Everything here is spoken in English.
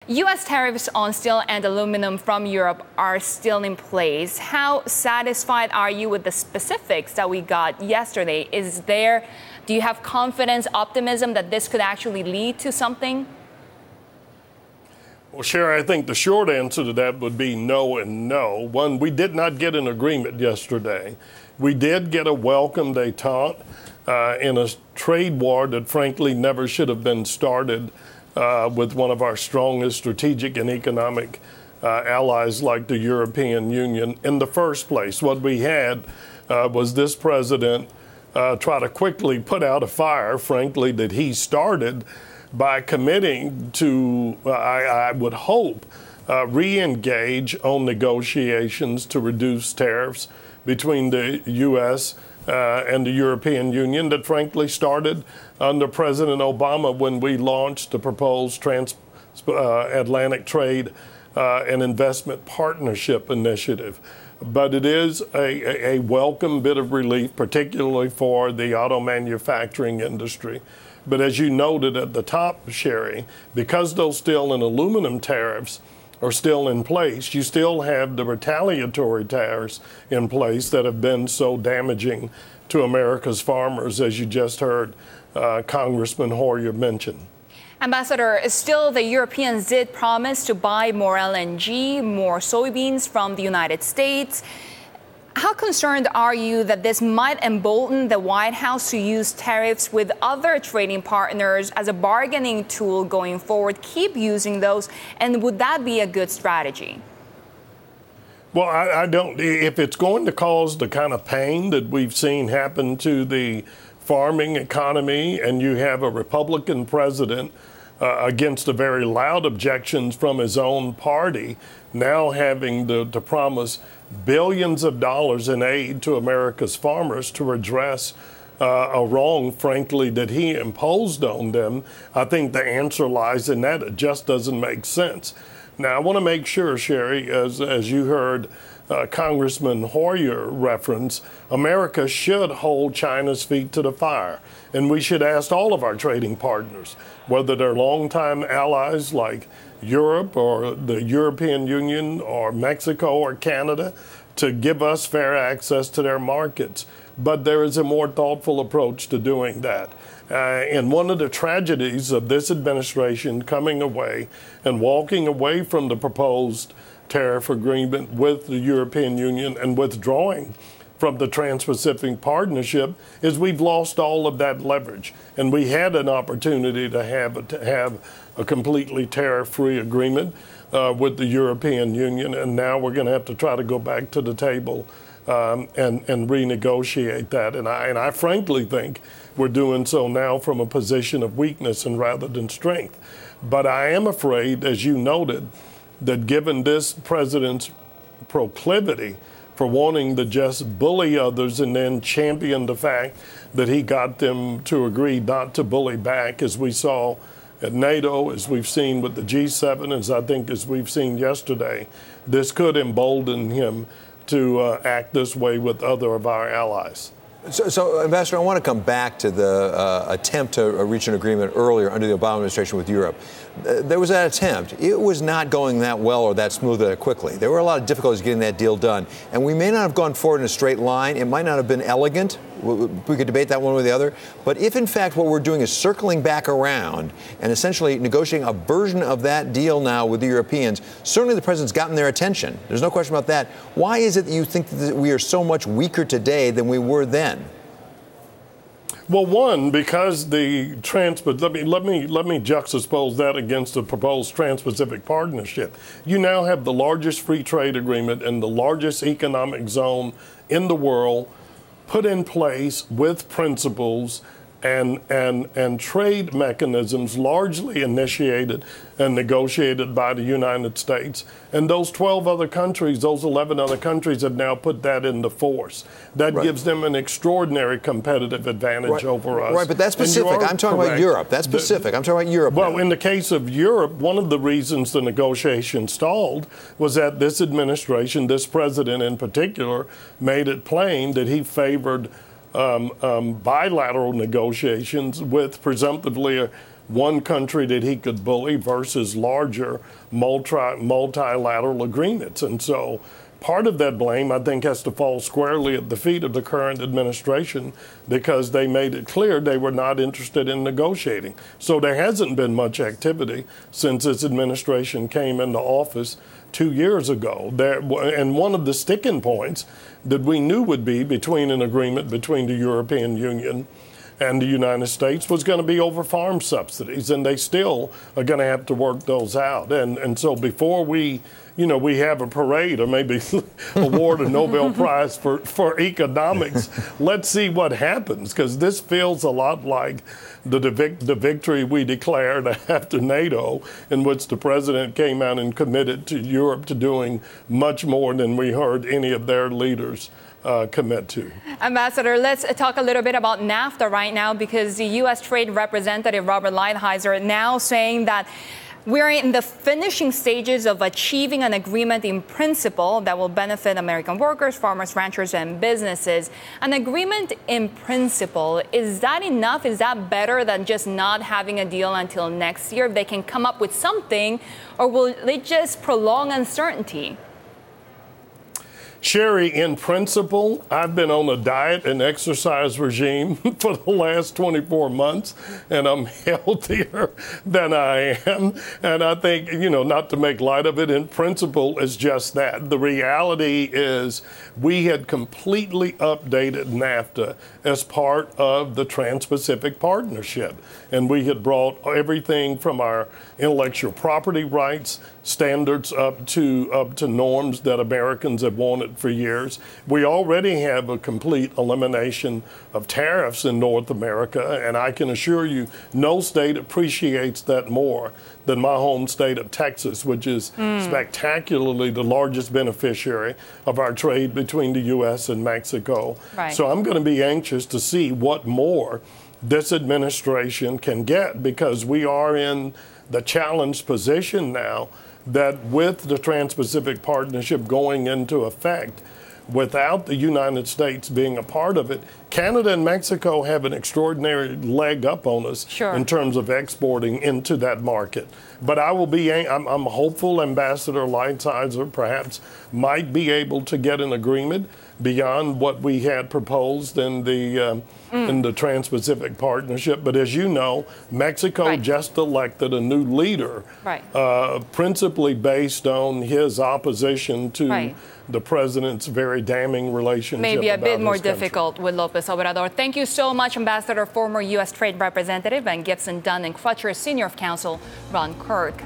U.S. tariffs on steel and aluminum from Europe are still in place. How satisfied are you with the specifics that we got yesterday? Do you have confidence, optimism that this could actually lead to something? Well, Sherry, I think the short answer to that would be no and no. One, we did not get an agreement yesterday. We did get a welcome détente in a trade war that frankly never should have been started with one of our strongest strategic and economic allies like the European Union in the first place. What we had was this president try to quickly put out a fire, frankly, that he started by committing to, I would hope, re-engage on negotiations to reduce tariffs between the U.S. And the European Union that frankly started under President Obama when we launched the proposed Trans-Atlantic Trade and Investment Partnership Initiative. But it is a welcome bit of relief, particularly for the auto manufacturing industry. But as you noted at the top, Sherry, because those steel and aluminum tariffs are still in place, you still have the retaliatory tariffs in place that have been so damaging to America's farmers, as you just heard Congressman Hoyer mention. Ambassador, still the Europeans did promise to buy more LNG, more soybeans from the United States. How concerned are you that this might embolden the White House to use tariffs with other trading partners as a bargaining tool going forward? Keep using those, and would that be a good strategy? Well, I don't. If it's going to cause the kind of pain that we've seen happen to the farming economy, and you have a Republican president against the very loud objections from his own party, now having to promise billions of dollars in aid to America's farmers to redress a wrong, frankly, that he imposed on them, I think the answer lies in that. It just doesn't make sense. Now, I want to make sure, Sherry, as you heard Congressman Hoyer reference, America should hold China's feet to the fire. And we should ask all of our trading partners, whether they're longtime allies like Europe or the European Union or Mexico or Canada, to give us fair access to their markets. But there is a more thoughtful approach to doing that. And one of the tragedies of this administration coming away and walking away from the proposed tariff agreement with the European Union and withdrawing from the Trans-Pacific Partnership is we've lost all of that leverage. And we had an opportunity to have a completely tariff-free agreement with the European Union, and now we're going to have to try to go back to the table and renegotiate that. And I frankly think we're doing so now from a position of weakness and rather than strength. But I am afraid, as you noted, that given this president's proclivity for wanting to just bully others and then champion the fact that he got them to agree not to bully back, as we saw at NATO, as we've seen with the G7, as we've seen yesterday, this could embolden him to act this way with other of our allies. So, Ambassador, I want to come back to the attempt to reach an agreement earlier under the Obama administration with Europe. There was that attempt. It was not going that well or that smooth or that quickly. There were a lot of difficulties getting that deal done. And we may not have gone forward in a straight line. It might not have been elegant. We could debate that one way or the other. But if, in fact, what we're doing is circling back around and essentially negotiating a version of that deal now with the Europeans, certainly the president's gotten their attention. There's no question about that. Why is it that you think that we are so much weaker today than we were then? Well, one, because the let me juxtapose that against the proposed Trans-Pacific Partnership. You now have the largest free trade agreement and the largest economic zone in the world put in place with principles and trade mechanisms largely initiated and negotiated by the United States. And those 12 other countries, those 11 other countries have now put that into force. That gives them an extraordinary competitive advantage over us. Right, but that's specific. I'm talking about Europe. That's specific. I'm talking about Europe. Well, now. In the case of Europe, one of the reasons the negotiation stalled was that this administration, this president in particular, made it plain that he favored bilateral negotiations with presumptively one country that he could bully versus larger multilateral agreements. And so part of that blame, I think, has to fall squarely at the feet of the current administration because they made it clear they were not interested in negotiating. So there hasn't been much activity since this administration came into office 2 years ago. And one of the sticking points that we knew would be between an agreement between the European Union and the United States was going to be over farm subsidies, and they still are going to have to work those out. And so before we have a parade or maybe award a Nobel Prize for economics, let's see what happens, because this feels a lot like the victory we declared after NATO, in which the president came out and committed to Europe to doing much more than we heard any of their leaders commit to. Ambassador, let's talk a little bit about NAFTA right now, because the U.S. Trade Representative Robert Lighthizer now saying that we're in the finishing stages of achieving an agreement in principle that will benefit American workers, farmers, ranchers, and businesses. An agreement in principle, is that enough? Is that better than just not having a deal until next year? If they can come up with something, or will they just prolong uncertainty? Sherry, in principle, I've been on a diet and exercise regime for the last 24 months, and I'm healthier than I am. And I think, not to make light of it, in principle, it's just that. The reality is we had completely updated NAFTA as part of the Trans-Pacific Partnership. And we had brought everything from our intellectual property rights standards up to norms that Americans have wanted for years. We already have a complete elimination of tariffs in North America, and I can assure you no state appreciates that more than my home state of Texas, which is spectacularly the largest beneficiary of our trade between the U.S. and Mexico. Right. So I'm going to be anxious to see what more this administration can get, because we are in the challenged position now that with the Trans-Pacific Partnership going into effect, without the United States being a part of it, Canada and Mexico have an extraordinary leg up on us in terms of exporting into that market. But I'm hopeful Ambassador Lighthizer perhaps might be able to get an agreement beyond what we had proposed in the Trans-Pacific Partnership. But as you know, Mexico just elected a new leader, principally based on his opposition to the president's very damning relationship. Maybe a bit more difficult with López Obrador. Thank you so much, Ambassador, former U.S. Trade Representative, and Gibson, Dunn & Crutcher Senior Counsel Ron Kirk.